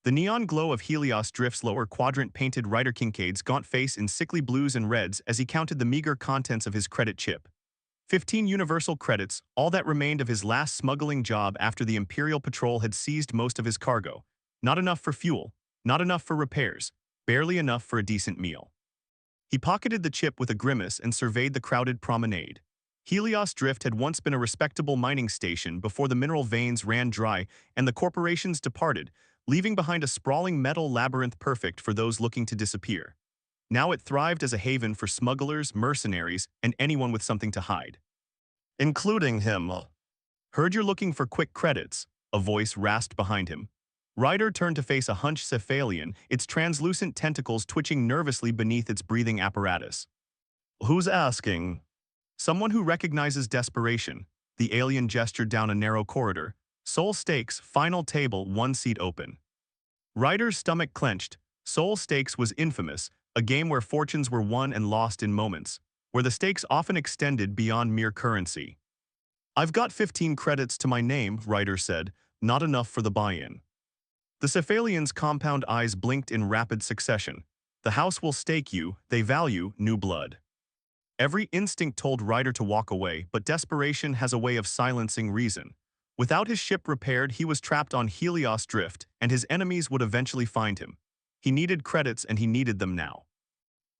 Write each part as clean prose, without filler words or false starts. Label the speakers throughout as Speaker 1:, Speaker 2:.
Speaker 1: The neon glow of Helios Drift's lower quadrant painted Ryder Kincaid's gaunt face in sickly blues and reds as he counted the meager contents of his credit chip. 15 universal credits, all that remained of his last smuggling job after the Imperial Patrol had seized most of his cargo. Not enough for fuel, not enough for repairs, barely enough for a decent meal. He pocketed the chip with a grimace and surveyed the crowded promenade. Helios Drift had once been a respectable mining station before the mineral veins ran dry and the corporations departed, leaving behind a sprawling metal labyrinth perfect for those looking to disappear. Now it thrived as a haven for smugglers, mercenaries, and anyone with something to hide. Including him. Heard you're looking for quick credits, a voice rasped behind him. Ryder turned to face a hunched cephalian, its translucent tentacles twitching nervously beneath its breathing apparatus. Who's asking? Someone who recognizes desperation. The alien gestured down a narrow corridor. Soul Stakes, final table, one seat open. Ryder's stomach clenched. Soul Stakes was infamous, a game where fortunes were won and lost in moments, where the stakes often extended beyond mere currency. I've got 15 credits to my name, Ryder said, not enough for the buy-in. The cephalian's compound eyes blinked in rapid succession. The house will stake you, they value new blood. Every instinct told Ryder to walk away, but desperation has a way of silencing reason. Without his ship repaired, he was trapped on Helios Drift, and his enemies would eventually find him. He needed credits, and he needed them now.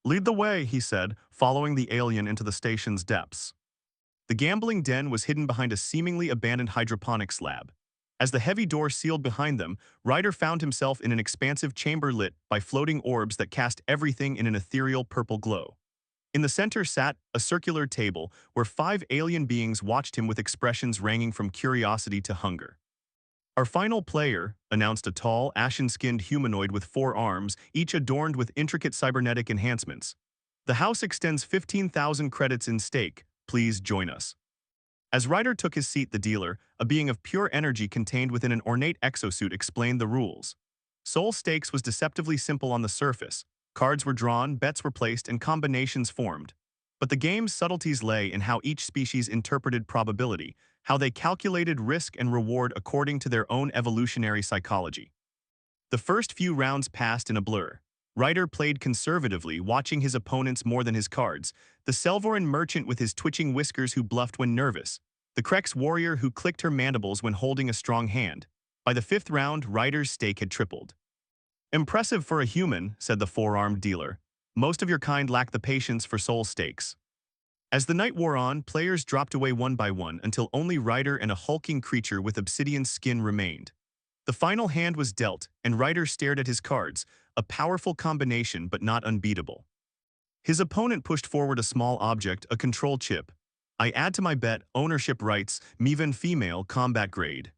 Speaker 1: Lead the way, he said, following the alien into the station's depths. The gambling den was hidden behind a seemingly abandoned hydroponics lab. As the heavy door sealed behind them, Ryder found himself in an expansive chamber lit by floating orbs that cast everything in an ethereal purple glow. In the center sat a circular table where 5 alien beings watched him with expressions ranging from curiosity to hunger. Our final player, announced a tall, ashen-skinned humanoid with 4 arms, each adorned with intricate cybernetic enhancements. The house extends 15,000 credits in stake. Please join us. As Ryder took his seat, the dealer, a being of pure energy contained within an ornate exosuit, explained the rules. Soul Stakes was deceptively simple on the surface. Cards were drawn, bets were placed, and combinations formed. But the game's subtleties lay in how each species interpreted probability, how they calculated risk and reward according to their own evolutionary psychology. The first few rounds passed in a blur. Ryder played conservatively, watching his opponents more than his cards. The Selvoran merchant with his twitching whiskers who bluffed when nervous. The Krex warrior who clicked her mandibles when holding a strong hand. By the 5th round, Ryder's stake had tripled. Impressive for a human, said the 4-armed dealer. Most of your kind lack the patience for soul stakes. As the night wore on, players dropped away one by one until only Ryder and a hulking creature with obsidian skin remained. The final hand was dealt, and Ryder stared at his cards, a powerful combination but not unbeatable. His opponent pushed forward a small object, a control chip. I add to my bet, ownership rights, Mivan female, combat grade.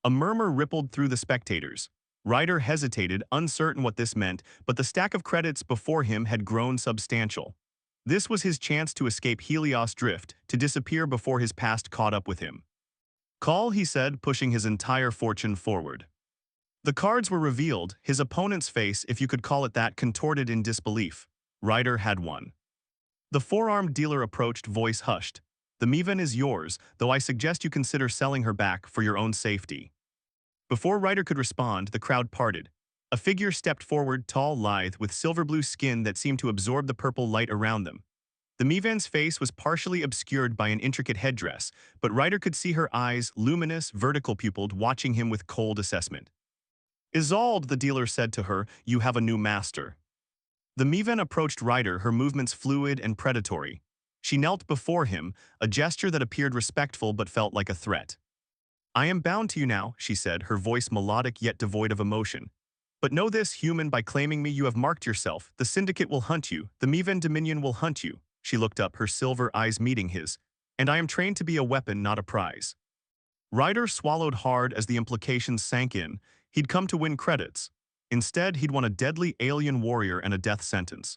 Speaker 1: A murmur rippled through the spectators. Ryder hesitated, uncertain what this meant, but the stack of credits before him had grown substantial. This was his chance to escape Helios Drift, to disappear before his past caught up with him. Call, he said, pushing his entire fortune forward. The cards were revealed, his opponent's face, if you could call it that, contorted in disbelief. Ryder had won. The 4-armed dealer approached, voice hushed. The Mivan is yours, though I suggest you consider selling her back for your own safety. Before Ryder could respond, the crowd parted. A figure stepped forward, tall, lithe, with silver-blue skin that seemed to absorb the purple light around them. The Mivan's face was partially obscured by an intricate headdress, but Ryder could see her eyes, luminous, vertical-pupiled, watching him with cold assessment. Isolde, the dealer said to her, you have a new master. The Mivan approached Ryder, her movements fluid and predatory. She knelt before him, a gesture that appeared respectful but felt like a threat. I am bound to you now, she said, her voice melodic yet devoid of emotion. But know this, human, by claiming me you have marked yourself. The Syndicate will hunt you. The Mivan Dominion will hunt you. She looked up, her silver eyes meeting his. And I am trained to be a weapon, not a prize. Ryder swallowed hard as the implications sank in. He'd come to win credits. Instead, he'd won a deadly alien warrior and a death sentence.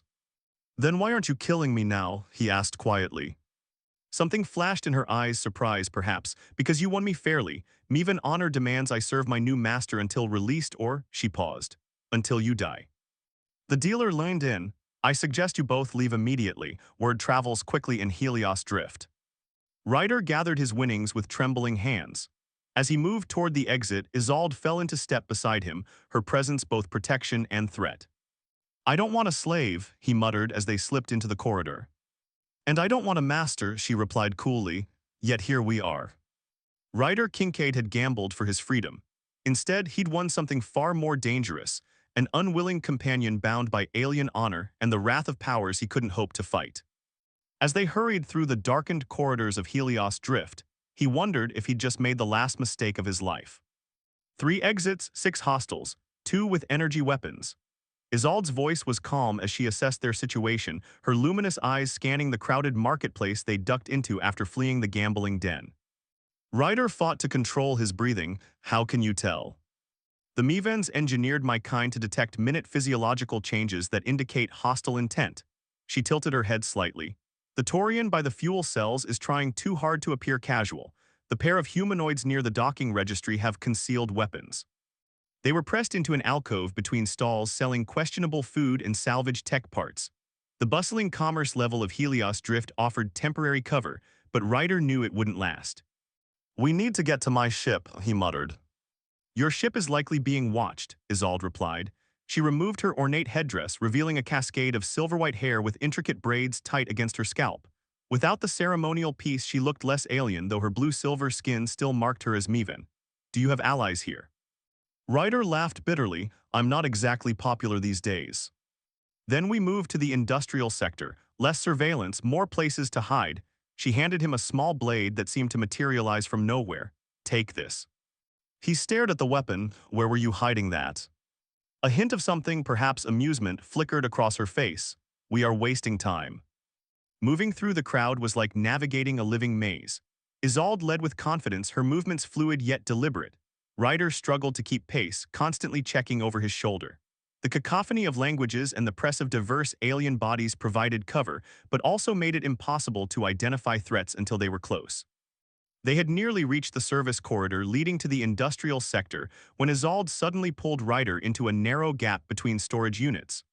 Speaker 1: Then why aren't you killing me now? He asked quietly. Something flashed in her eyes, surprise perhaps, because you won me fairly. Mivan honor demands I serve my new master until released or, she paused, until you die. The dealer leaned in. I suggest you both leave immediately. Word travels quickly in Helios Drift. Ryder gathered his winnings with trembling hands. As he moved toward the exit, Isolde fell into step beside him, her presence both protection and threat. "I don't want a slave," he muttered as they slipped into the corridor. "And I don't want a master," she replied coolly, "yet here we are." Ryder Kincaid had gambled for his freedom. Instead, he'd won something far more dangerous, an unwilling companion bound by alien honor and the wrath of powers he couldn't hope to fight. As they hurried through the darkened corridors of Helios Drift, he wondered if he'd just made the last mistake of his life. 3 exits, 6 hostiles, 2 with energy weapons. Isolde's voice was calm as she assessed their situation, her luminous eyes scanning the crowded marketplace they ducked into after fleeing the gambling den. Ryder fought to control his breathing. "How can you tell?" "The Mevans engineered my kind to detect minute physiological changes that indicate hostile intent." She tilted her head slightly. "The Taurian by the fuel cells is trying too hard to appear casual. The pair of humanoids near the docking registry have concealed weapons." They were pressed into an alcove between stalls selling questionable food and salvage tech parts. The bustling commerce level of Helios Drift offered temporary cover, but Ryder knew it wouldn't last. "We need to get to my ship," he muttered. "Your ship is likely being watched," Isolde replied. She removed her ornate headdress, revealing a cascade of silver-white hair with intricate braids tight against her scalp. Without the ceremonial piece, she looked less alien, though her blue-silver skin still marked her as Mevan. "Do you have allies here?" Ryder laughed bitterly. "I'm not exactly popular these days." "Then we moved to the industrial sector. Less surveillance, more places to hide." She handed him a small blade that seemed to materialize from nowhere. "Take this." He stared at the weapon. "Where were you hiding that?" A hint of something, perhaps amusement, flickered across her face. "We are wasting time." Moving through the crowd was like navigating a living maze. Isolde led with confidence, her movements fluid yet deliberate. Ryder struggled to keep pace, constantly checking over his shoulder. The cacophony of languages and the press of diverse alien bodies provided cover, but also made it impossible to identify threats until they were close. They had nearly reached the service corridor leading to the industrial sector when Isolde suddenly pulled Ryder into a narrow gap between storage units.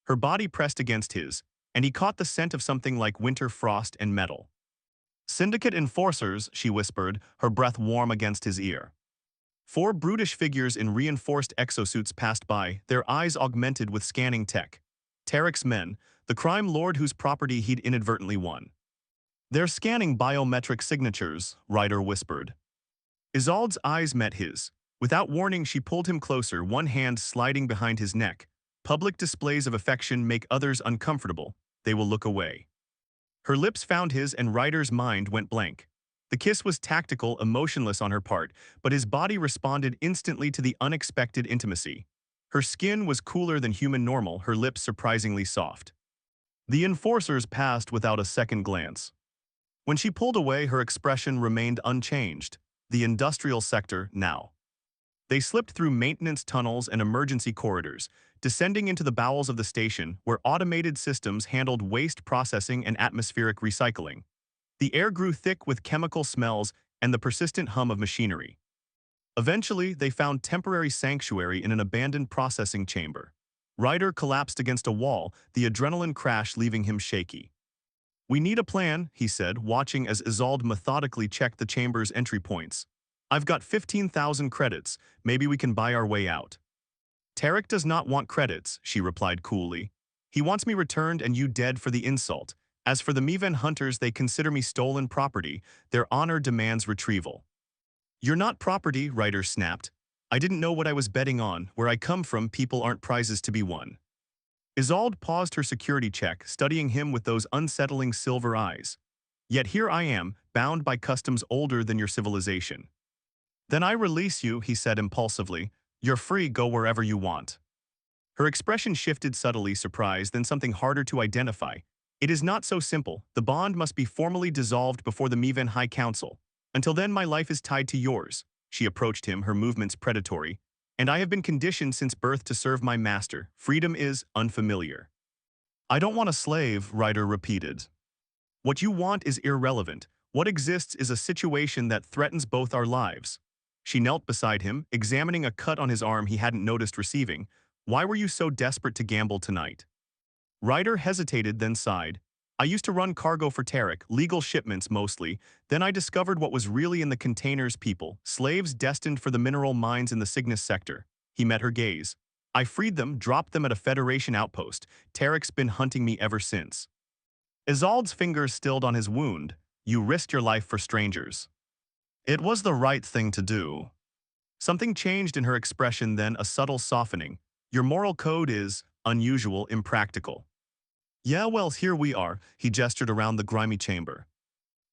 Speaker 1: Her body pressed against his, and he caught the scent of something like winter frost and metal. "Syndicate enforcers," she whispered, her breath warm against his ear. 4 brutish figures in reinforced exosuits passed by, their eyes augmented with scanning tech. Tarek's men, the crime lord whose property he'd inadvertently won. "They're scanning biometric signatures," Ryder whispered. Isolde's eyes met his. Without warning, she pulled him closer, one hand sliding behind his neck. Public displays of affection make others uncomfortable. They will look away. Her lips found his and Ryder's mind went blank. The kiss was tactical, emotionless on her part, but his body responded instantly to the unexpected intimacy. Her skin was cooler than human normal, her lips surprisingly soft. The enforcers passed without a second glance. When she pulled away, her expression remained unchanged. The industrial sector now. They slipped through maintenance tunnels and emergency corridors, descending into the bowels of the station where automated systems handled waste processing and atmospheric recycling. The air grew thick with chemical smells and the persistent hum of machinery. Eventually, they found temporary sanctuary in an abandoned processing chamber. Ryder collapsed against a wall, the adrenaline crash leaving him shaky. "We need a plan," he said, watching as Isolde methodically checked the chamber's entry points. "I've got 15,000 credits. Maybe we can buy our way out." "Tarek does not want credits," she replied coolly. "He wants me returned and you dead for the insult. As for the Mevan hunters, they consider me stolen property. Their honor demands retrieval." "You're not property," Ryder snapped. "I didn't know what I was betting on. Where I come from, people aren't prizes to be won." Isolde paused her security check, studying him with those unsettling silver eyes. "Yet here I am, bound by customs older than your civilization." "Then I release you," he said impulsively. "You're free, go wherever you want." Her expression shifted subtly, surprise, then something harder to identify. "It is not so simple. The bond must be formally dissolved before the Mevan High Council. Until then, my life is tied to yours." She approached him, her movements predatory. "And I have been conditioned since birth to serve my master. Freedom is unfamiliar." "I don't want a slave," Ryder repeated. "What you want is irrelevant. What exists is a situation that threatens both our lives." She knelt beside him, examining a cut on his arm he hadn't noticed receiving. "Why were you so desperate to gamble tonight?" Ryder hesitated, then sighed. I used to run cargo for Tarek, legal shipments mostly. Then I discovered what was really in the containers: people, slaves destined for the mineral mines in the Cygnus sector. He met her gaze. I freed them, dropped them at a Federation outpost. Tarek's been hunting me ever since. Isolde's fingers stilled on his wound. You risked your life for strangers. It was the right thing to do. Something changed in her expression then, a subtle softening. Your moral code is unusual, impractical. Yeah, well, here we are, he gestured around the grimy chamber.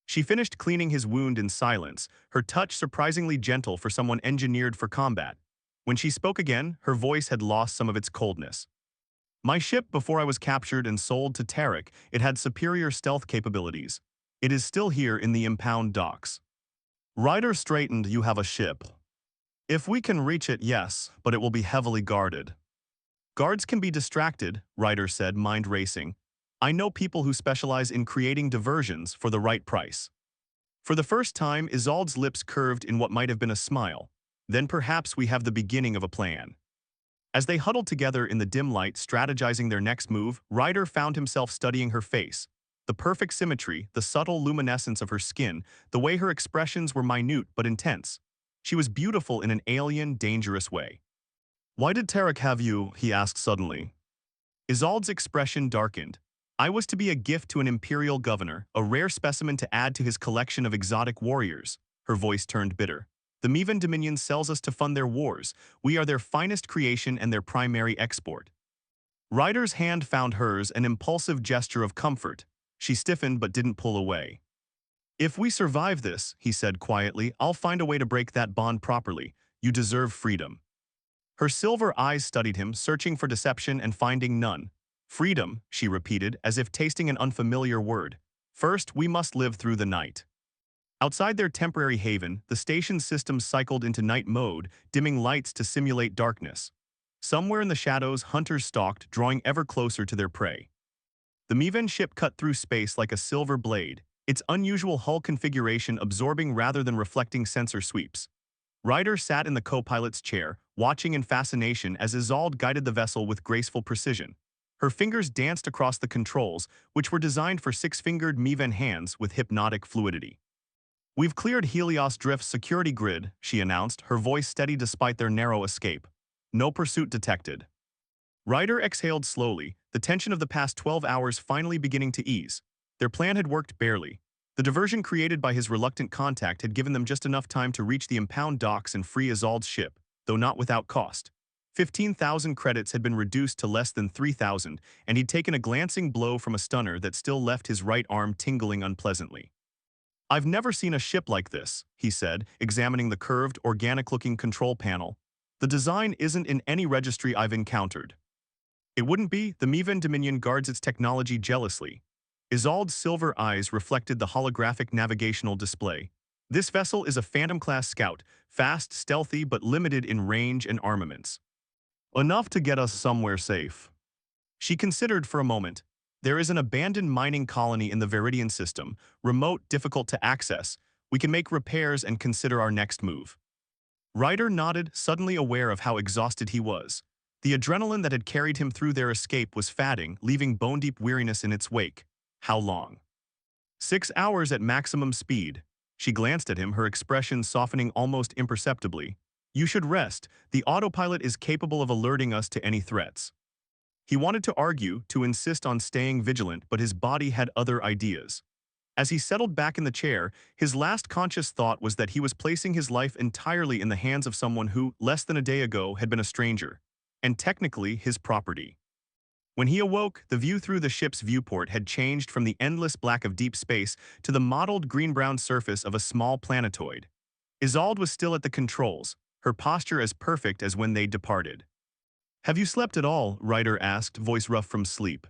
Speaker 1: She finished cleaning his wound in silence, her touch surprisingly gentle for someone engineered for combat. When she spoke again, her voice had lost some of its coldness. My ship, before I was captured and sold to Tarek, it had superior stealth capabilities. It is still here in the impound docks. Ryder straightened. You have a ship. If we can reach it, yes, but it will be heavily guarded. Guards can be distracted, Ryder said, mind racing. I know people who specialize in creating diversions for the right price. For the first time, Isolde's lips curved in what might have been a smile. Then perhaps we have the beginning of a plan. As they huddled together in the dim light, strategizing their next move, Ryder found himself studying her face. The perfect symmetry, the subtle luminescence of her skin, the way her expressions were minute but intense. She was beautiful in an alien, dangerous way. Why did Tarek have you? He asked suddenly. Isolde's expression darkened. I was to be a gift to an imperial governor, a rare specimen to add to his collection of exotic warriors. Her voice turned bitter. The Mivan Dominion sells us to fund their wars. We are their finest creation and their primary export. Ryder's hand found hers, an impulsive gesture of comfort. She stiffened but didn't pull away. If we survive this, he said quietly, I'll find a way to break that bond properly. You deserve freedom. Her silver eyes studied him, searching for deception and finding none. Freedom, she repeated, as if tasting an unfamiliar word. First, we must live through the night. Outside their temporary haven, the station's systems cycled into night mode, dimming lights to simulate darkness. Somewhere in the shadows, hunters stalked, drawing ever closer to their prey. The Mivan ship cut through space like a silver blade, its unusual hull configuration absorbing rather than reflecting sensor sweeps. Ryder sat in the co-pilot's chair, watching in fascination as Isolde guided the vessel with graceful precision. Her fingers danced across the controls, which were designed for six-fingered Mivan hands with hypnotic fluidity. We've cleared Helios Drift's security grid, she announced, her voice steady despite their narrow escape. No pursuit detected. Ryder exhaled slowly, the tension of the past 12 hours finally beginning to ease. Their plan had worked barely. The diversion created by his reluctant contact had given them just enough time to reach the impound docks and free Isolde's ship, though not without cost. 15,000 credits had been reduced to less than 3,000, and he'd taken a glancing blow from a stunner that still left his right arm tingling unpleasantly. I've never seen a ship like this, he said, examining the curved, organic-looking control panel. The design isn't in any registry I've encountered. It wouldn't be. The Mivan Dominion guards its technology jealously. Isolde's silver eyes reflected the holographic navigational display. This vessel is a Phantom-class scout, fast, stealthy, but limited in range and armaments. Enough to get us somewhere safe. She considered for a moment. There is an abandoned mining colony in the Viridian system, remote, difficult to access. We can make repairs and consider our next move. Ryder nodded, suddenly aware of how exhausted he was. The adrenaline that had carried him through their escape was fatting, leaving bone-deep weariness in its wake. How long? 6 hours at maximum speed. She glanced at him, her expression softening almost imperceptibly. You should rest. The autopilot is capable of alerting us to any threats. He wanted to argue, to insist on staying vigilant, but his body had other ideas. As he settled back in the chair, his last conscious thought was that he was placing his life entirely in the hands of someone who, less than a day ago, had been a stranger, and technically his property. When he awoke, the view through the ship's viewport had changed from the endless black of deep space to the mottled green-brown surface of a small planetoid. Isolde was still at the controls, her posture as perfect as when they departed. Have you slept at all? Ryder asked, voice rough from sleep.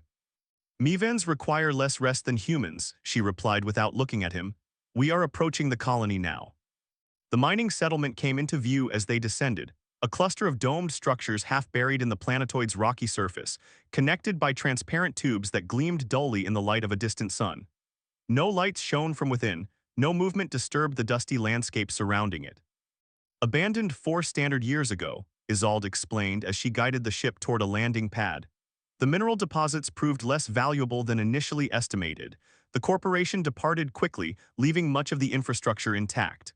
Speaker 1: Mivans require less rest than humans, she replied without looking at him. We are approaching the colony now. The mining settlement came into view as they descended, a cluster of domed structures half buried in the planetoid's rocky surface, connected by transparent tubes that gleamed dully in the light of a distant sun. No lights shone from within, no movement disturbed the dusty landscape surrounding it. Abandoned 4 standard years ago, Isolde explained as she guided the ship toward a landing pad. The mineral deposits proved less valuable than initially estimated. The corporation departed quickly, leaving much of the infrastructure intact.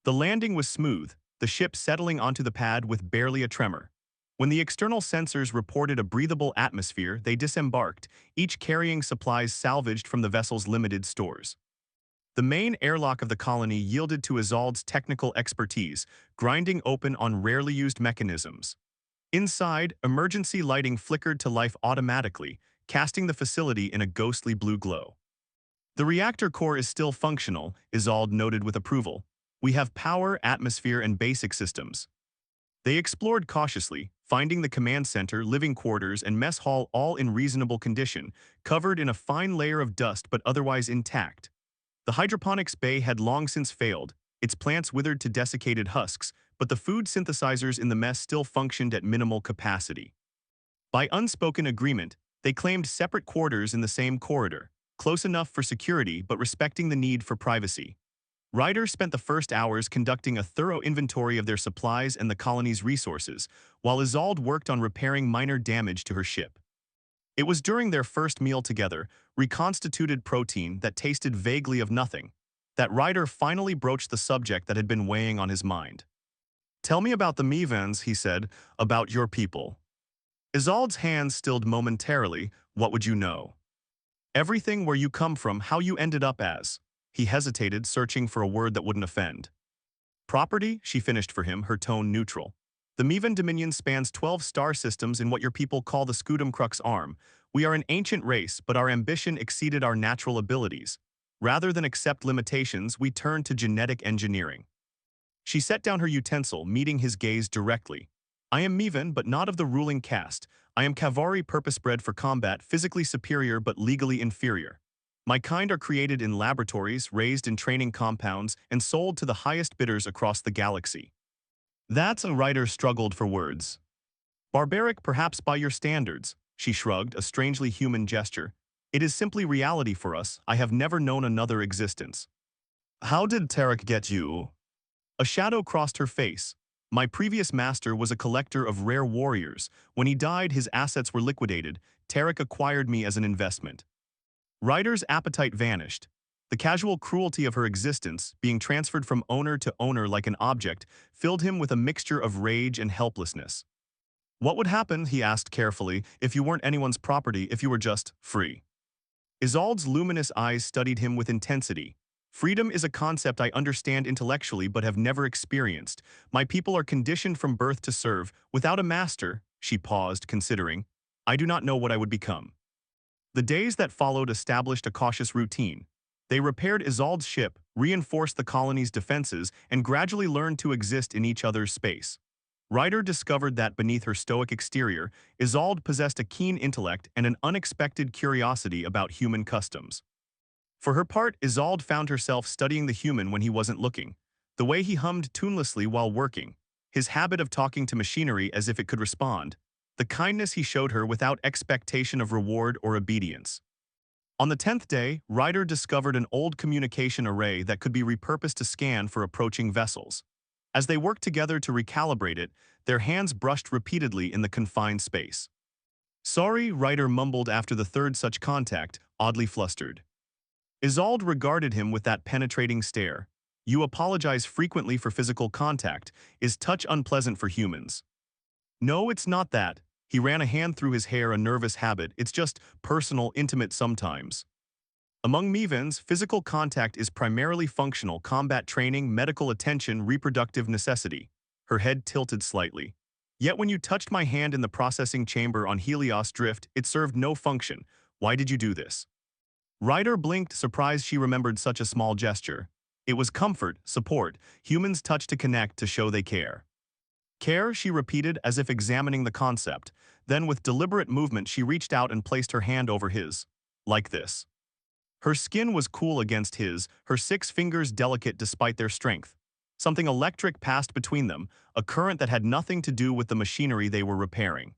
Speaker 1: The landing was smooth, the ship settling onto the pad with barely a tremor. When the external sensors reported a breathable atmosphere, they disembarked, each carrying supplies salvaged from the vessel's limited stores. The main airlock of the colony yielded to Isolde's technical expertise, grinding open on rarely used mechanisms. Inside, emergency lighting flickered to life automatically, casting the facility in a ghostly blue glow. The reactor core is still functional, Isolde noted with approval. We have power, atmosphere, and basic systems. They explored cautiously, finding the command center, living quarters, and mess hall all in reasonable condition, covered in a fine layer of dust but otherwise intact. The hydroponics bay had long since failed, its plants withered to desiccated husks, but the food synthesizers in the mess still functioned at minimal capacity. By unspoken agreement, they claimed separate quarters in the same corridor, close enough for security but respecting the need for privacy. Ryder spent the first hours conducting a thorough inventory of their supplies and the colony's resources, while Isolde worked on repairing minor damage to her ship. It was during their first meal together, reconstituted protein that tasted vaguely of nothing, that Ryder finally broached the subject that had been weighing on his mind. "Tell me about the Mevans," he said, "about your people." Isolde's hands stilled momentarily. "What would you know?" "Everything, where you come from, how you ended up as." He hesitated, searching for a word that wouldn't offend. "Property," she finished for him, her tone neutral. "The Mevan Dominion spans 12 star systems in what your people call the Scudum Crux arm. We are an ancient race, but our ambition exceeded our natural abilities. Rather than accept limitations, we turned to genetic engineering." She set down her utensil, meeting his gaze directly. "I am Mevan, but not of the ruling caste. I am Kavari, purpose-bred for combat, physically superior but legally inferior. My kind are created in laboratories, raised in training compounds, and sold to the highest bidders across the galaxy." That's a writer struggled for words. "Barbaric perhaps by your standards," she shrugged, a strangely human gesture. "It is simply reality for us. I have never known another existence." "How did Tarek get you?" A shadow crossed her face. "My previous master was a collector of rare warriors. When he died, his assets were liquidated. Tarek acquired me as an investment." Ryder's appetite vanished. The casual cruelty of her existence, being transferred from owner to owner like an object, filled him with a mixture of rage and helplessness. "What would happen," he asked carefully, "if you weren't anyone's property, if you were just free?" Isolde's luminous eyes studied him with intensity. "Freedom is a concept I understand intellectually but have never experienced. My people are conditioned from birth to serve. Without a master," she paused, considering, "I do not know what I would become." The days that followed established a cautious routine. They repaired Isolde's ship, reinforced the colony's defenses, and gradually learned to exist in each other's space. Ryder discovered that beneath her stoic exterior, Isolde possessed a keen intellect and an unexpected curiosity about human customs. For her part, Isolde found herself studying the human when he wasn't looking. The way he hummed tunelessly while working, his habit of talking to machinery as if it could respond, the kindness he showed her without expectation of reward or obedience. On the 10th day, Ryder discovered an old communication array that could be repurposed to scan for approaching vessels. As they worked together to recalibrate it, their hands brushed repeatedly in the confined space. "Sorry," Ryder mumbled after the third such contact, oddly flustered. Isolde regarded him with that penetrating stare. "You apologize frequently for physical contact. Is touch unpleasant for humans?" "No, it's not that." He ran a hand through his hair, a nervous habit. "It's just personal, intimate sometimes." Among Mevans, physical contact is primarily functional: combat training, medical attention, reproductive necessity. Her head tilted slightly. "Yet when you touched my hand in the processing chamber on Helios Drift, it served no function. Why did you do this?" Ryder blinked, surprised she remembered such a small gesture. It was comfort, support. Humans touch to connect, to show they care. "Care," she repeated, as if examining the concept. Then with deliberate movement she reached out and placed her hand over his. Like this. Her skin was cool against his, her 6 fingers delicate despite their strength. Something electric passed between them, a current that had nothing to do with the machinery they were repairing.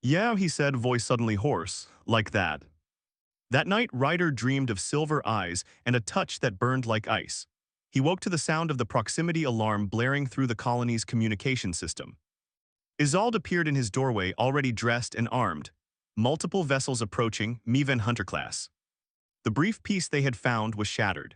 Speaker 1: "Yeah," he said, voice suddenly hoarse. "Like that." That night, Ryder dreamed of silver eyes and a touch that burned like ice. He woke to the sound of the proximity alarm blaring through the colony's communication system. Isolde appeared in his doorway, already dressed and armed. multiple vessels approaching, Miven Hunter class. The brief peace they had found was shattered.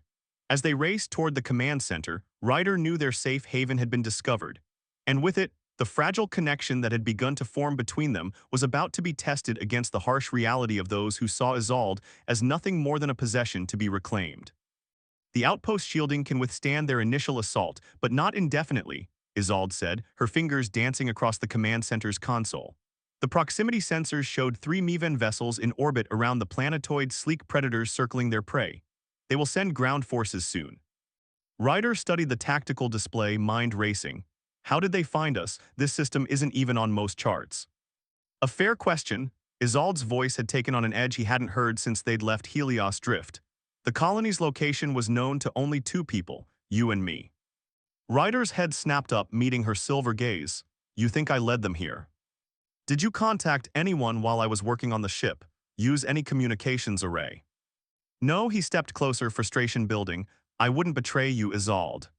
Speaker 1: As they raced toward the command center, Ryder knew their safe haven had been discovered, and with it, the fragile connection that had begun to form between them was about to be tested against the harsh reality of those who saw Isolde as nothing more than a possession to be reclaimed. The outpost shielding can withstand their initial assault, but not indefinitely, Isolde said, her fingers dancing across the command center's console. The proximity sensors showed 3 Miven vessels in orbit around the planetoid, sleek predators circling their prey. They will send ground forces soon. Ryder studied the tactical display, mind racing. How did they find us? This system isn't even on most charts. A fair question. Isolde's voice had taken on an edge he hadn't heard since they'd left Helios Drift. The colony's location was known to only 2 people, you and me. Ryder's head snapped up, meeting her silver gaze. You think I led them here? Did you contact anyone while I was working on the ship? Use any communications array? No, he stepped closer, frustration building. I wouldn't betray you, Isolde.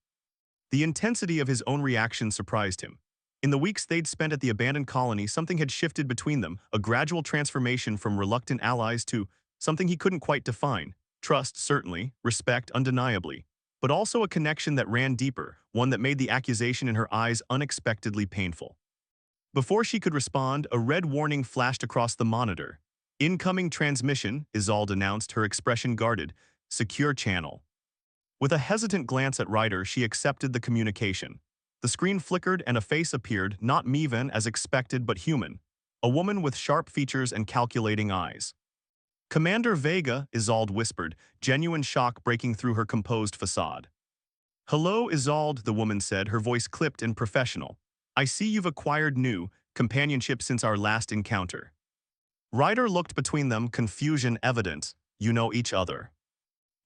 Speaker 1: The intensity of his own reaction surprised him. In the weeks they'd spent at the abandoned colony, something had shifted between them, a gradual transformation from reluctant allies to something he couldn't quite define. Trust, certainly, respect, undeniably, but also a connection that ran deeper, one that made the accusation in her eyes unexpectedly painful. Before she could respond, a red warning flashed across the monitor. Incoming transmission, Isolde announced, her expression guarded. Secure channel. With a hesitant glance at Ryder, she accepted the communication. The screen flickered and a face appeared, not Miven as expected but human. A woman with sharp features and calculating eyes. Commander Vega, Isolde whispered, genuine shock breaking through her composed facade. Hello, Isolde, the woman said, her voice clipped and professional. I see you've acquired new companionship since our last encounter. Ryder looked between them, confusion evident. You know each other.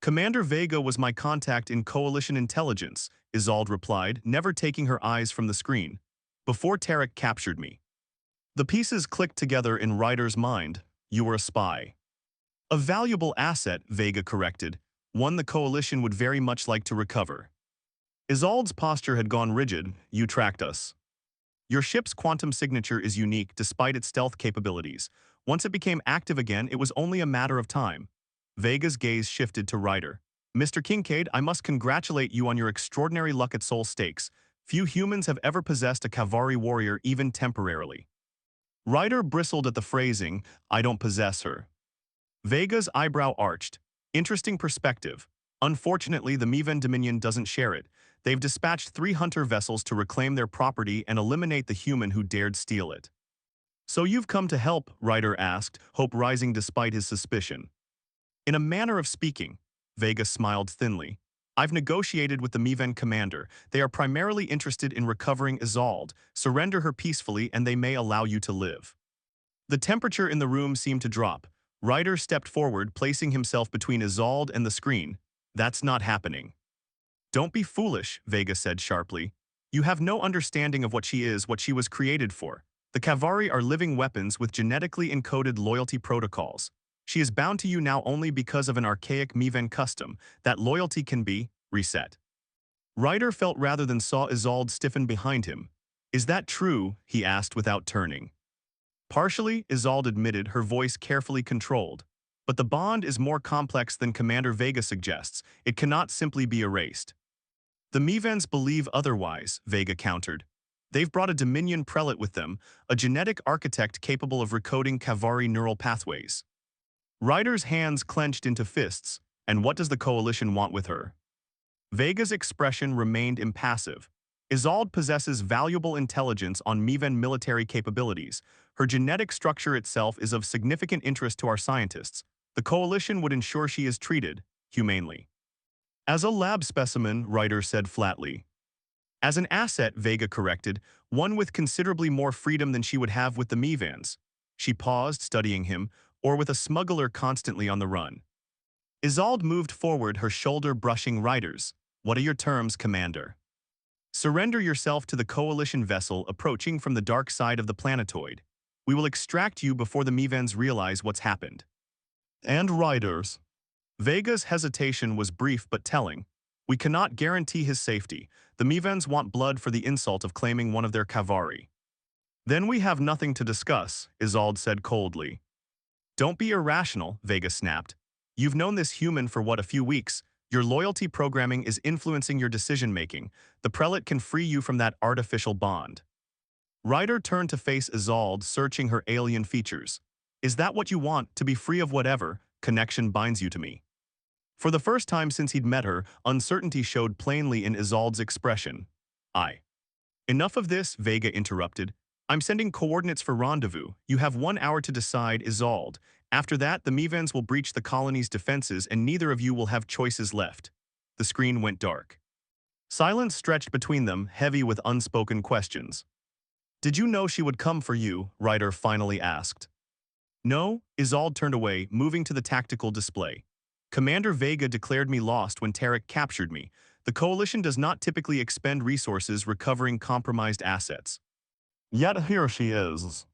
Speaker 1: Commander Vega was my contact in Coalition intelligence, Isolde replied, never taking her eyes from the screen. Before Tarek captured me. The pieces clicked together in Ryder's mind. You were a spy. A valuable asset, Vega corrected, one the Coalition would very much like to recover. Isolde's posture had gone rigid. You tracked us. Your ship's quantum signature is unique despite its stealth capabilities. Once it became active again, it was only a matter of time. Vega's gaze shifted to Ryder. Mr. Kincaid, I must congratulate you on your extraordinary luck at Soul Stakes. Few humans have ever possessed a Kavari warrior even temporarily. Ryder bristled at the phrasing, I don't possess her. Vega's eyebrow arched. Interesting perspective. Unfortunately, the Miven Dominion doesn't share it. They've dispatched 3 hunter vessels to reclaim their property and eliminate the human who dared steal it. So you've come to help, Ryder asked, hope rising despite his suspicion. In a manner of speaking, Vega smiled thinly. I've negotiated with the Miven commander. They are primarily interested in recovering Isolde. Surrender her peacefully and they may allow you to live. The temperature in the room seemed to drop. Ryder stepped forward, placing himself between Isolde and the screen. That's not happening. Don't be foolish, Vega said sharply. You have no understanding of what she is, what she was created for. The Kavari are living weapons with genetically encoded loyalty protocols. She is bound to you now only because of an archaic Miven custom. That loyalty can be reset. Ryder felt rather than saw Isolde stiffen behind him. Is that true? He asked without turning. Partially, Isolde admitted, her voice carefully controlled. But the bond is more complex than Commander Vega suggests. It cannot simply be erased. The Mivens believe otherwise, Vega countered. They've brought a Dominion prelate with them, a genetic architect capable of recoding Kavari neural pathways. Ryder's hands clenched into fists. And what does the Coalition want with her? Vega's expression remained impassive. Isolde possesses valuable intelligence on Miven military capabilities. Her genetic structure itself is of significant interest to our scientists. The Coalition would ensure she is treated humanely. As a lab specimen, Ryder said flatly. As an asset, Vega corrected, one with considerably more freedom than she would have with the Mivens. She paused, studying him, or with a smuggler constantly on the run. Isolde moved forward, her shoulder brushing Ryder's. What are your terms, Commander? Surrender yourself to the Coalition vessel approaching from the dark side of the planetoid. We will extract you before the Mivens realize what's happened. And Ryder's. Vega's hesitation was brief but telling. We cannot guarantee his safety. The Mivens want blood for the insult of claiming one of their Kavari. Then we have nothing to discuss, Isolde said coldly. Don't be irrational, Vega snapped. You've known this human for what, a few weeks? Your loyalty programming is influencing your decision-making. The prelate can free you from that artificial bond. Ryder turned to face Isolde, searching her alien features. Is that what you want, to be free of whatever connection binds you to me? For the first time since he'd met her, uncertainty showed plainly in Isolde's expression. Enough of this, Vega interrupted. I'm sending coordinates for rendezvous. You have 1 hour to decide, Isolde. After that, the Mevans will breach the colony's defenses and neither of you will have choices left. The screen went dark. Silence stretched between them, heavy with unspoken questions. Did you know she would come for you? Ryder finally asked. No, Isolde turned away, moving to the tactical display. Commander Vega declared me lost when Tarek captured me. The Coalition does not typically expend resources recovering compromised assets. Yet here she is.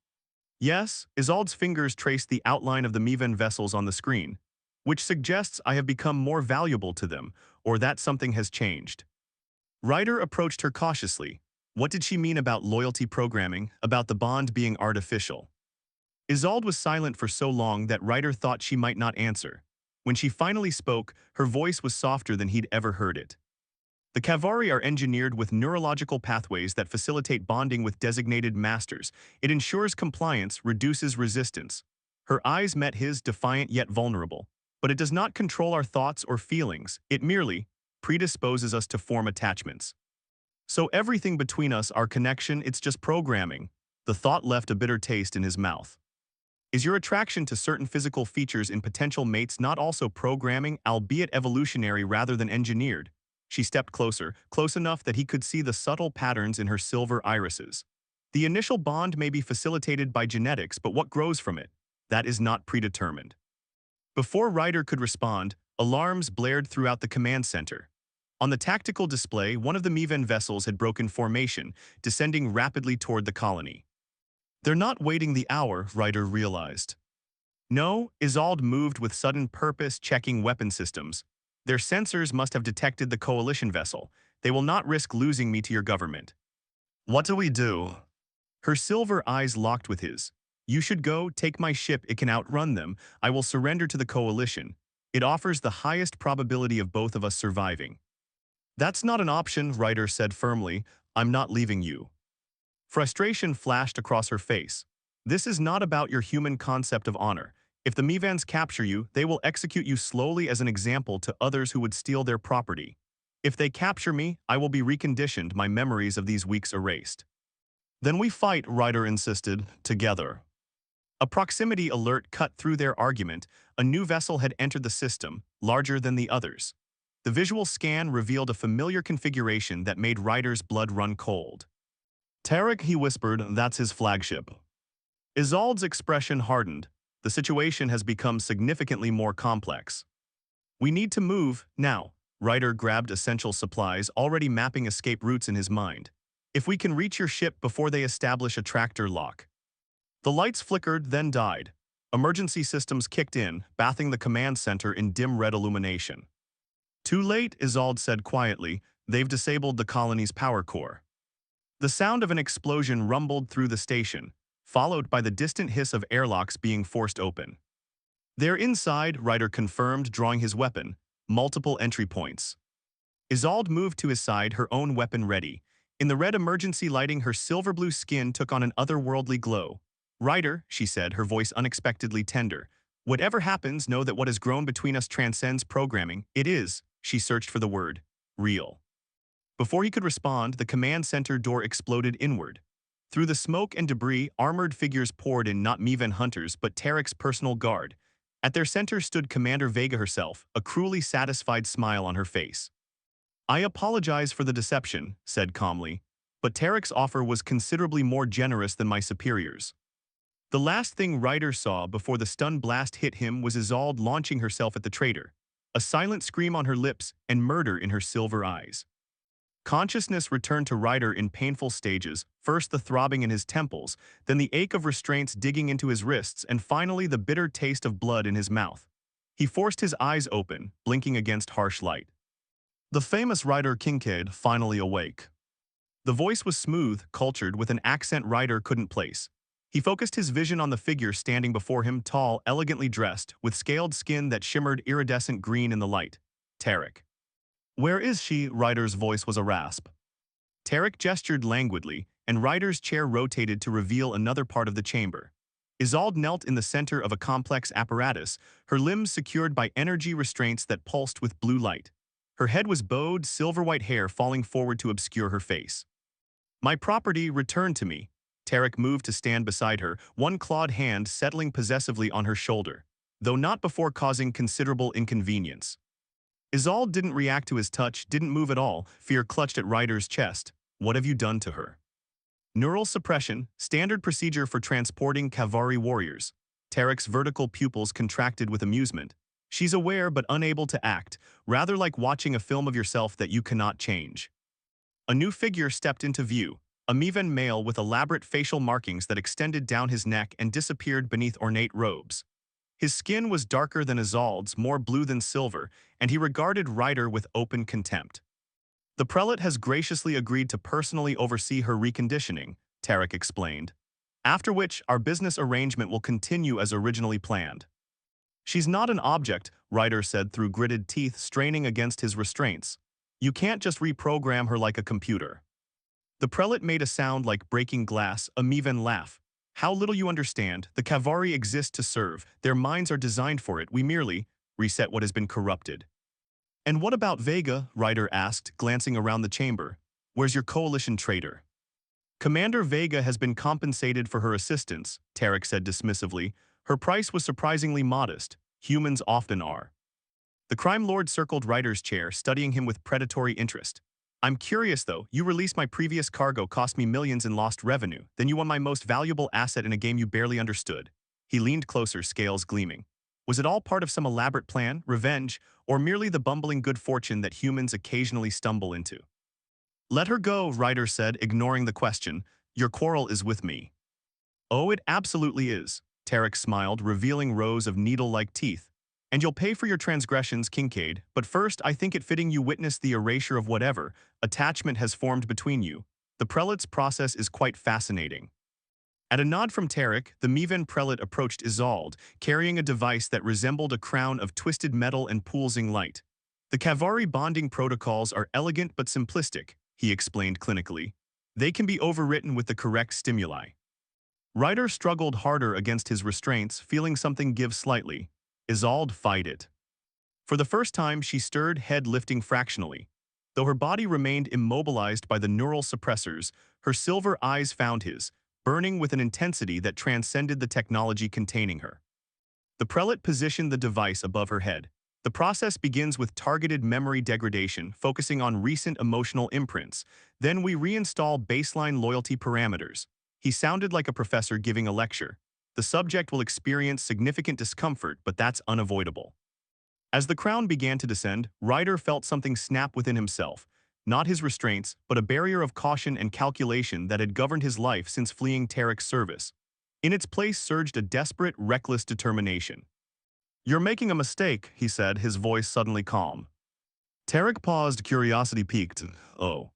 Speaker 1: Yes, Isolde's fingers traced the outline of the Mevan vessels on the screen, which suggests I have become more valuable to them, or that something has changed. Ryder approached her cautiously. What did she mean about loyalty programming, about the bond being artificial? Isolde was silent for so long that Ryder thought she might not answer. When she finally spoke, her voice was softer than he'd ever heard it. The Kavari are engineered with neurological pathways that facilitate bonding with designated masters. It ensures compliance, reduces resistance. Her eyes met his, defiant yet vulnerable. But it does not control our thoughts or feelings. It merely predisposes us to form attachments. So everything between us, our connection, it's just programming. The thought left a bitter taste in his mouth. Is your attraction to certain physical features in potential mates not also programming, albeit evolutionary rather than engineered? She stepped closer, close enough that he could see the subtle patterns in her silver irises. The initial bond may be facilitated by genetics, but what grows from it? That is not predetermined. Before Ryder could respond, alarms blared throughout the command center. On the tactical display, one of the Mevan vessels had broken formation, descending rapidly toward the colony. They're not waiting the hour, Ryder realized. No, Isolde moved with sudden purpose, checking weapon systems. Their sensors must have detected the Coalition vessel. They will not risk losing me to your government. What do we do? Her silver eyes locked with his. You should go, take my ship, it can outrun them. I will surrender to the Coalition. It offers the highest probability of both of us surviving. That's not an option, Ryder said firmly. I'm not leaving you. Frustration flashed across her face. This is not about your human concept of honor. If the Mevans capture you, they will execute you slowly as an example to others who would steal their property. If they capture me, I will be reconditioned, my memories of these weeks erased. Then we fight, Ryder insisted, together. A proximity alert cut through their argument. A new vessel had entered the system, larger than the others. The visual scan revealed a familiar configuration that made Ryder's blood run cold. Tarek, he whispered, that's his flagship. Isolde's expression hardened. The situation has become significantly more complex. We need to move, now. Ryder grabbed essential supplies, already mapping escape routes in his mind. If we can reach your ship before they establish a tractor lock. The lights flickered, then died. Emergency systems kicked in, bathing the command center in dim red illumination. Too late, Isolde said quietly. They've disabled the colony's power core. The sound of an explosion rumbled through the station, followed by the distant hiss of airlocks being forced open. They're inside, Ryder confirmed, drawing his weapon. Multiple entry points. Isolde moved to his side, her own weapon ready. In the red emergency lighting, her silver-blue skin took on an otherworldly glow. Ryder, she said, her voice unexpectedly tender. Whatever happens, know that what has grown between us transcends programming. It is, she searched for the word, real. Before he could respond, the command center door exploded inward. Through the smoke and debris, armored figures poured in, not Mevan hunters, but Tarek's personal guard. At their center stood Commander Vega herself, a cruelly satisfied smile on her face. I apologize for the deception, said calmly, but Tarek's offer was considerably more generous than my superiors. The last thing Ryder saw before the stun blast hit him was Isolde launching herself at the traitor, a silent scream on her lips and murder in her silver eyes. Consciousness returned to Ryder in painful stages, first the throbbing in his temples, then the ache of restraints digging into his wrists, and finally the bitter taste of blood in his mouth. He forced his eyes open, blinking against harsh light. The famous Ryder Kincaid, finally awake. The voice was smooth, cultured, with an accent Ryder couldn't place. He focused his vision on the figure standing before him, tall, elegantly dressed, with scaled skin that shimmered iridescent green in the light. Tarek. Where is she? Ryder's voice was a rasp. Tarek gestured languidly, and Ryder's chair rotated to reveal another part of the chamber. Isolde knelt in the center of a complex apparatus, her limbs secured by energy restraints that pulsed with blue light. Her head was bowed, silver-white hair falling forward to obscure her face. My property returned to me. Tarek moved to stand beside her, one clawed hand settling possessively on her shoulder, though not before causing considerable inconvenience. Isolde didn't react to his touch, didn't move at all, fear clutched at Ryder's chest. What have you done to her? Neural suppression, standard procedure for transporting Kavari warriors. Tarek's vertical pupils contracted with amusement. She's aware but unable to act, rather like watching a film of yourself that you cannot change. A new figure stepped into view, a Mivan male with elaborate facial markings that extended down his neck and disappeared beneath ornate robes. His skin was darker than Isolde's, more blue than silver, and he regarded Ryder with open contempt. The prelate has graciously agreed to personally oversee her reconditioning, Tarek explained, after which our business arrangement will continue as originally planned. She's not an object, Ryder said through gritted teeth, straining against his restraints. You can't just reprogram her like a computer. The prelate made a sound like breaking glass, a Mivan laugh. How little you understand, the Kavari exist to serve, their minds are designed for it, we merely reset what has been corrupted. And what about Vega? Ryder asked, glancing around the chamber. Where's your coalition traitor? Commander Vega has been compensated for her assistance, Tarek said dismissively. Her price was surprisingly modest. Humans often are. The crime lord circled Ryder's chair, studying him with predatory interest. I'm curious though, you released my previous cargo, cost me millions in lost revenue, then you won my most valuable asset in a game you barely understood. He leaned closer, scales gleaming. Was it all part of some elaborate plan, revenge, or merely the bumbling good fortune that humans occasionally stumble into? Let her go, Ryder said, ignoring the question. Your quarrel is with me. Oh, it absolutely is, Tarek smiled, revealing rows of needle-like teeth. And you'll pay for your transgressions, Kincaid, but first I think it fitting you witness the erasure of whatever attachment has formed between you. The prelate's process is quite fascinating. At a nod from Tarek, the Mivan prelate approached Isolde, carrying a device that resembled a crown of twisted metal and pulsing light. The Kavari bonding protocols are elegant but simplistic, he explained clinically. They can be overwritten with the correct stimuli. Ryder struggled harder against his restraints, feeling something give slightly. Isolde, fight it. For the first time, she stirred, head lifting fractionally. Though her body remained immobilized by the neural suppressors, her silver eyes found his, burning with an intensity that transcended the technology containing her. The prelate positioned the device above her head. The process begins with targeted memory degradation, focusing on recent emotional imprints. Then we reinstall baseline loyalty parameters. He sounded like a professor giving a lecture. The subject will experience significant discomfort, but that's unavoidable. As the crown began to descend, Ryder felt something snap within himself. Not his restraints, but a barrier of caution and calculation that had governed his life since fleeing Tarek's service. In its place surged a desperate, reckless determination. You're making a mistake, he said, his voice suddenly calm. Tarek paused, curiosity piqued. Oh.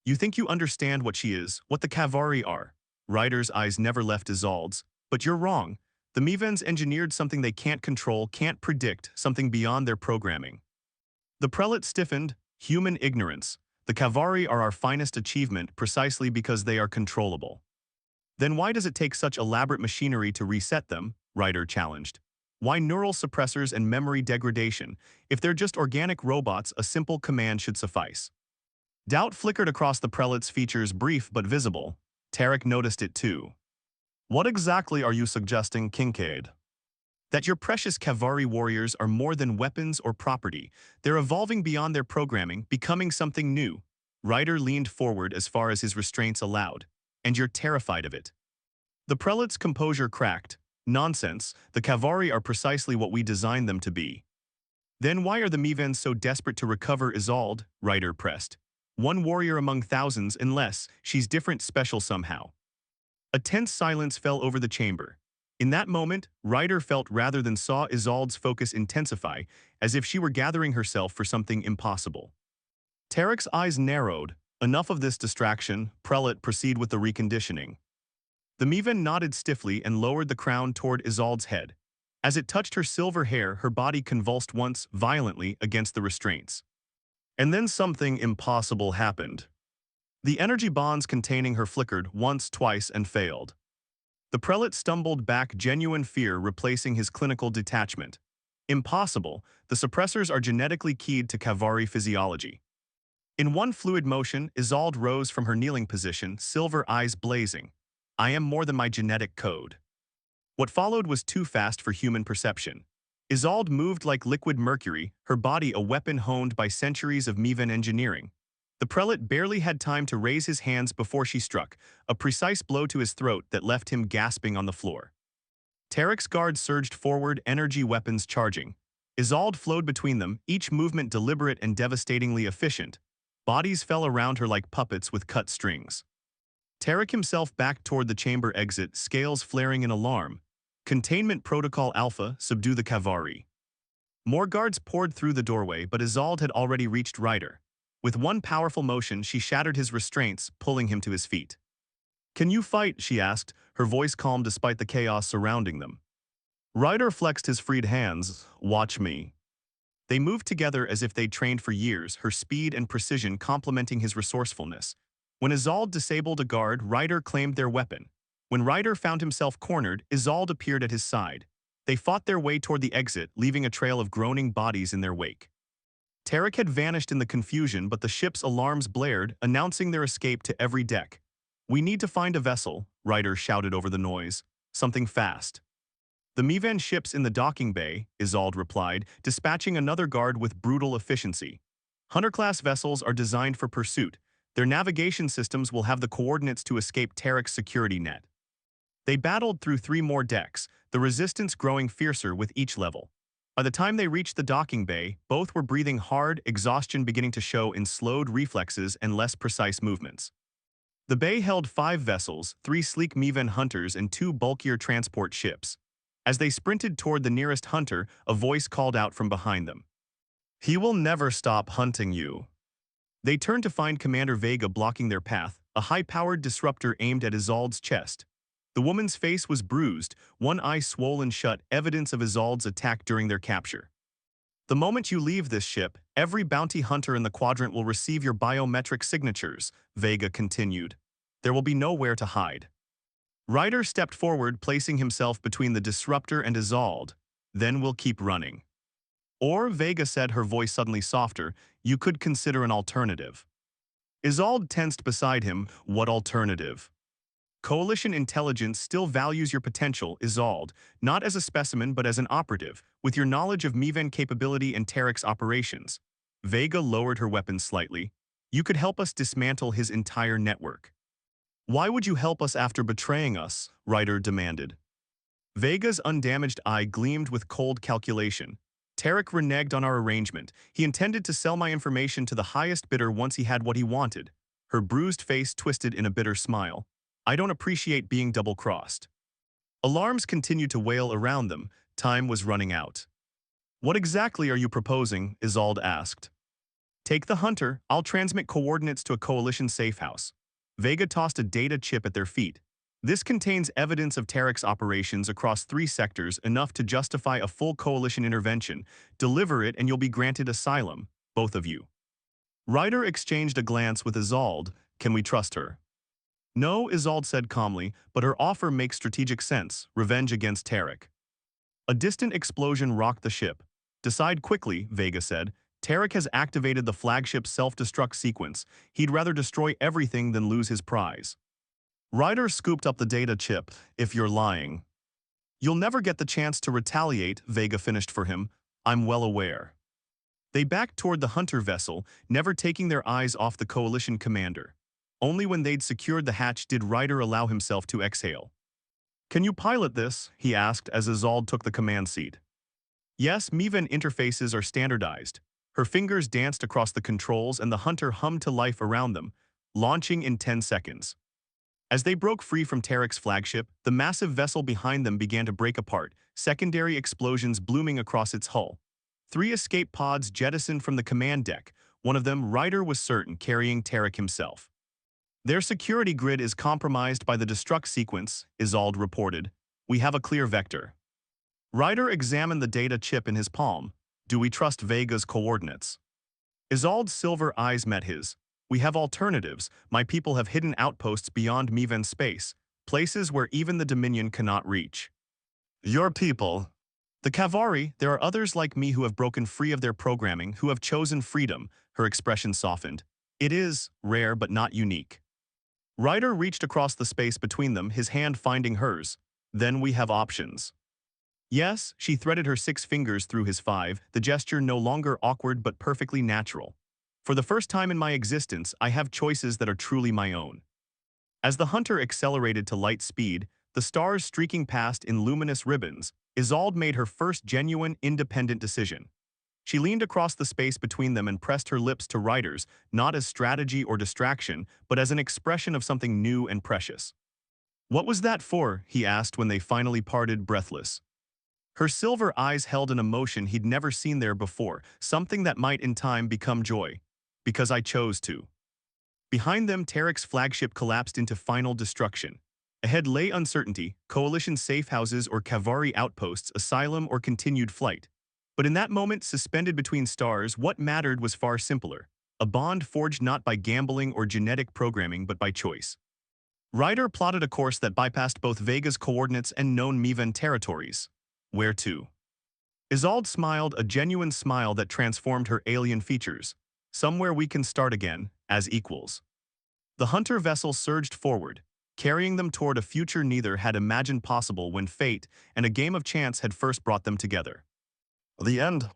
Speaker 1: You think you understand what she is, what the Kavari are? Ryder's eyes never left Isolde's. But you're wrong. The Mivans engineered something they can't control, can't predict, something beyond their programming. The prelate stiffened. Human ignorance. The Kavari are our finest achievement precisely because they are controllable. Then why does it take such elaborate machinery to reset them? Ryder challenged. Why neural suppressors and memory degradation? If they're just organic robots, a simple command should suffice. Doubt flickered across the prelate's features, brief but visible. Tarek noticed it too. What exactly are you suggesting, Kincaid? That your precious Kavari warriors are more than weapons or property. They're evolving beyond their programming, becoming something new. Ryder leaned forward as far as his restraints allowed. And you're terrified of it. The prelate's composure cracked. Nonsense, the Kavari are precisely what we designed them to be. Then why are the Mivans so desperate to recover Isolde? Ryder pressed. One warrior among thousands, unless she's different, special somehow. A tense silence fell over the chamber. In that moment, Ryder felt rather than saw Isolde's focus intensify, as if she were gathering herself for something impossible. Tarek's eyes narrowed. Enough of this distraction, prelate, proceed with the reconditioning. The Mivan nodded stiffly and lowered the crown toward Isolde's head. As it touched her silver hair, her body convulsed once, violently, against the restraints. And then something impossible happened. The energy bonds containing her flickered once, twice, and failed. The prelate stumbled back, genuine fear replacing his clinical detachment. Impossible, the suppressors are genetically keyed to Kavari physiology. In one fluid motion, Isolde rose from her kneeling position, silver eyes blazing. I am more than my genetic code. What followed was too fast for human perception. Isolde moved like liquid mercury, her body a weapon honed by centuries of Mivan engineering. The prelate barely had time to raise his hands before she struck, a precise blow to his throat that left him gasping on the floor. Tarek's guard surged forward, energy weapons charging. Isolde flowed between them, each movement deliberate and devastatingly efficient. Bodies fell around her like puppets with cut strings. Tarek himself backed toward the chamber exit, scales flaring in alarm. Containment Protocol Alpha, subdue the Kavari. More guards poured through the doorway, but Isolde had already reached Ryder. With one powerful motion, she shattered his restraints, pulling him to his feet. Can you fight? She asked, her voice calm despite the chaos surrounding them. Ryder flexed his freed hands. Watch me. They moved together as if they'd trained for years, her speed and precision complementing his resourcefulness. When Isolde disabled a guard, Ryder claimed their weapon. When Ryder found himself cornered, Isolde appeared at his side. They fought their way toward the exit, leaving a trail of groaning bodies in their wake. Tarek had vanished in the confusion, but the ship's alarms blared, announcing their escape to every deck. We need to find a vessel, Ryder shouted over the noise. Something fast. The Mivan ship's in the docking bay, Isolde replied, dispatching another guard with brutal efficiency. Hunter-class vessels are designed for pursuit. Their navigation systems will have the coordinates to escape Tarek's security net. They battled through 3 more decks, the resistance growing fiercer with each level. By the time they reached the docking bay, both were breathing hard, exhaustion beginning to show in slowed reflexes and less precise movements. The bay held 5 vessels, 3 sleek Mivan hunters and 2 bulkier transport ships. As they sprinted toward the nearest hunter, a voice called out from behind them. He will never stop hunting you. They turned to find Commander Vega blocking their path, a high-powered disruptor aimed at Isolde's chest. The woman's face was bruised, one eye swollen shut, evidence of Isolde's attack during their capture. The moment you leave this ship, every bounty hunter in the quadrant will receive your biometric signatures, Vega continued. There will be nowhere to hide. Ryder stepped forward, placing himself between the disruptor and Isolde. Then we'll keep running. Or, Vega said, her voice suddenly softer, you could consider an alternative. Isolde tensed beside him. What alternative? Coalition intelligence still values your potential, Isolde, not as a specimen but as an operative, with your knowledge of Mivan capability and Tarek's operations. Vega lowered her weapon slightly. You could help us dismantle his entire network. Why would you help us after betraying us? Ryder demanded. Vega's undamaged eye gleamed with cold calculation. Tarek reneged on our arrangement. He intended to sell my information to the highest bidder once he had what he wanted. Her bruised face twisted in a bitter smile. I don't appreciate being double-crossed. Alarms continued to wail around them. Time was running out. What exactly are you proposing? Isolde asked. Take the hunter. I'll transmit coordinates to a coalition safehouse. Vega tossed a data chip at their feet. This contains evidence of Tarek's operations across 3 sectors, enough to justify a full coalition intervention. Deliver it and you'll be granted asylum, both of you. Ryder exchanged a glance with Isolde. Can we trust her? No, Isolde said calmly, but her offer makes strategic sense. Revenge against Tarek. A distant explosion rocked the ship. Decide quickly, Vega said. Tarek has activated the flagship's self-destruct sequence. He'd rather destroy everything than lose his prize. Ryder scooped up the data chip. If you're lying. You'll never get the chance to retaliate, Vega finished for him. I'm well aware. They backed toward the hunter vessel, never taking their eyes off the coalition commander. Only when they'd secured the hatch did Ryder allow himself to exhale. Can you pilot this? He asked as Isolde took the command seat. Yes, Mivan interfaces are standardized. Her fingers danced across the controls and the hunter hummed to life around them, launching in 10 seconds. As they broke free from Tarek's flagship, the massive vessel behind them began to break apart, secondary explosions blooming across its hull. 3 escape pods jettisoned from the command deck, one of them, Ryder was certain, carrying Tarek himself. Their security grid is compromised by the destruct sequence, Isolde reported. We have a clear vector. Ryder examined the data chip in his palm. Do we trust Vega's coordinates? Isolde's silver eyes met his. We have alternatives. My people have hidden outposts beyond Miven's space, places where even the Dominion cannot reach. Your people? The Kavari, there are others like me who have broken free of their programming, who have chosen freedom, her expression softened. It is rare but not unique. Ryder reached across the space between them, his hand finding hers. Then we have options. Yes, she threaded her 6 fingers through his 5, the gesture no longer awkward but perfectly natural. For the first time in my existence, I have choices that are truly my own. As the hunter accelerated to light speed, the stars streaking past in luminous ribbons, Isolde made her first genuine, independent decision. She leaned across the space between them and pressed her lips to Ryder's, not as strategy or distraction, but as an expression of something new and precious. What was that for? He asked when they finally parted, breathless. Her silver eyes held an emotion he'd never seen there before, something that might in time become joy. Because I chose to. Behind them, Tarek's flagship collapsed into final destruction. Ahead lay uncertainty, coalition safe houses or Kavari outposts, asylum or continued flight. But in that moment, suspended between stars, what mattered was far simpler. A bond forged not by gambling or genetic programming but by choice. Ryder plotted a course that bypassed both Vega's coordinates and known Mivan territories. Where to? Isolde smiled, a genuine smile that transformed her alien features. Somewhere we can start again, as equals. The hunter vessel surged forward, carrying them toward a future neither had imagined possible when fate and a game of chance had first brought them together. The end.